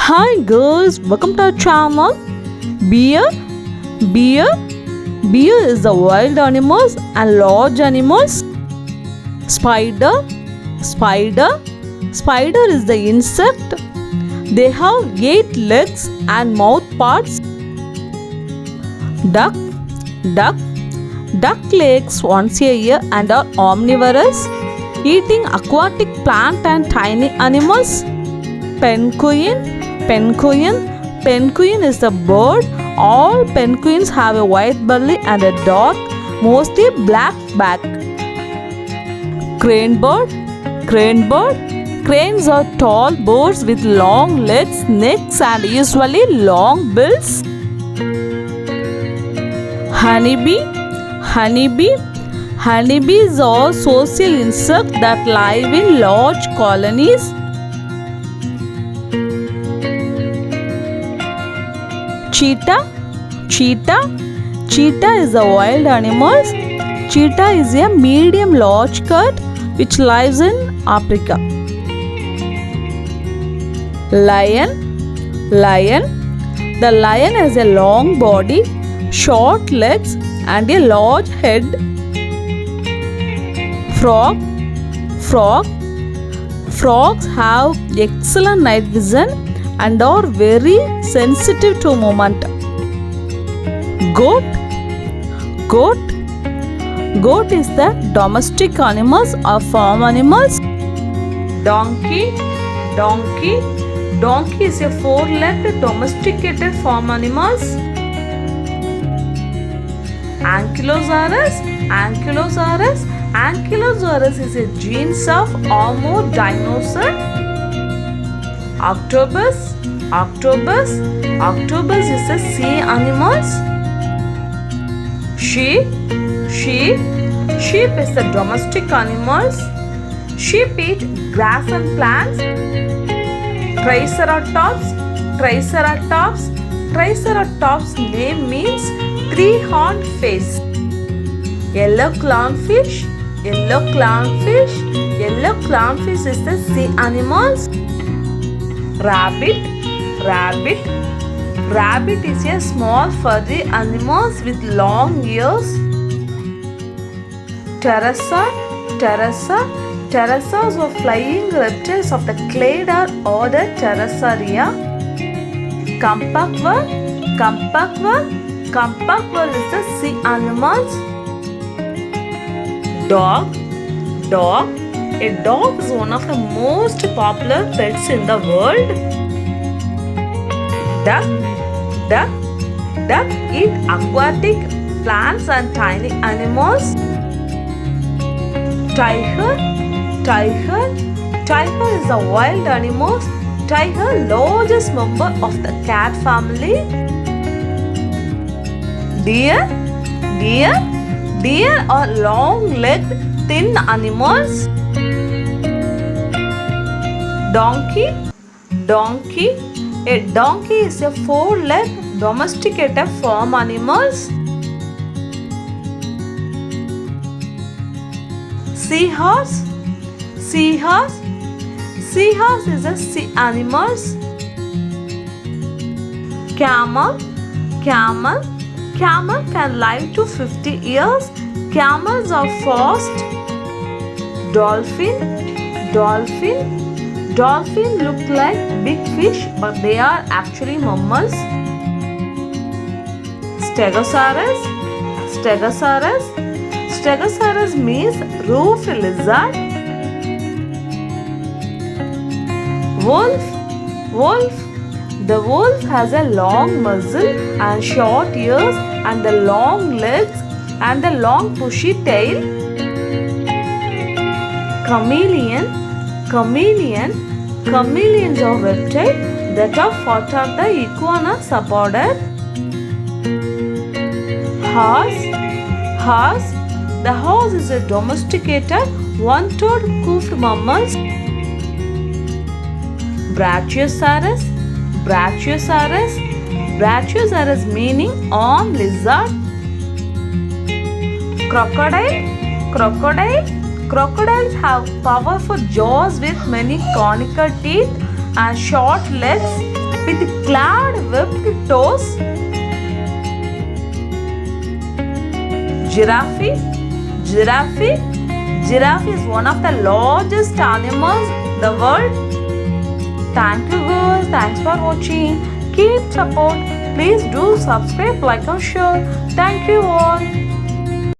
Hi guys, welcome to our channel. Bear, bear, bear is the wild animals and large animals. Spider, spider, spider is the insect. They have 8 legs and mouth parts. Duck, duck, duck lays once a year and are omnivorous, eating aquatic plant and tiny animals. Penguin, penguin, penguin is the bird. All penguins have a white belly and a dark, mostly black back. Crane bird, crane bird. Cranes are tall birds with long legs, necks and usually long bills. Honeybee, honeybee. Honeybees are social insects that live in large colonies. Cheetah, cheetah, cheetah is a wild animal. Cheetah is a medium large cat which lives in Africa. Lion, lion. The lion has a long body, short legs and a large head. Frog, frog. Frogs have excellent night vision and are very sensitive to movement. Goat, goat. Goat is the domestic animals or farm animals. Donkey, donkey. Donkey is a 4-legged domesticated farm animals. Ankylosaurus, ankylosaurus. Ankylosaurus is a genus of Homo dinosaur. Octopus, octopus. Octopus is a sea animals. Sheep, sheep. Sheep is the domestic animals. Sheep eat grass and plants. Triceratops, triceratops. Triceratops name means 3-horned face. Yellow clownfish, yellow clownfish. Yellow clownfish is the sea animals. Rabbit, rabbit. Rabbit is a small furry animal with long ears. Pterosaur, pterosaur. Pterosaurs are flying reptiles of the clade order Pterosauria. Humpback, humpback. Humpback is the sea animals. Dog, dog. A dog is one of the most popular pets in the world. Duck, duck. Duck eat aquatic plants and tiny animals. Tiger, tiger. Tiger is a wild animal. Tiger, largest member of the cat family. Deer, deer. Deer are long-legged, thin animals. Donkey, donkey. A donkey is a 4-legged domesticated farm animals. Seahorse, seahorse. Seahorse is a sea animals. Camel, camel. Camel can live to 50 years. Camels are fast. Dolphin, dolphin. Dolphins look like big fish but they are actually mammals. Stegosaurus, stegosaurus. Stegosaurus means roof lizard. Wolf, wolf. The wolf has a long muzzle and short ears and the long legs and the long bushy tail. Chameleon, chameleon. Chameleons are reptiles that are part of the iguana suborder. Horse, horse. The horse is a domesticated one-toed hoofed mammals. Brachiosaurus, brachiosaurus. Brachiosaurus meaning arm lizard. Crocodile, crocodile. Crocodiles have powerful jaws with many conical teeth and short legs. with clawed webbed toes. Giraffe. Giraffe. Giraffe is one of the largest animals in the world. Thank you guys. Thanks for watching. Keep support. Please do subscribe, like and share. Thank you all.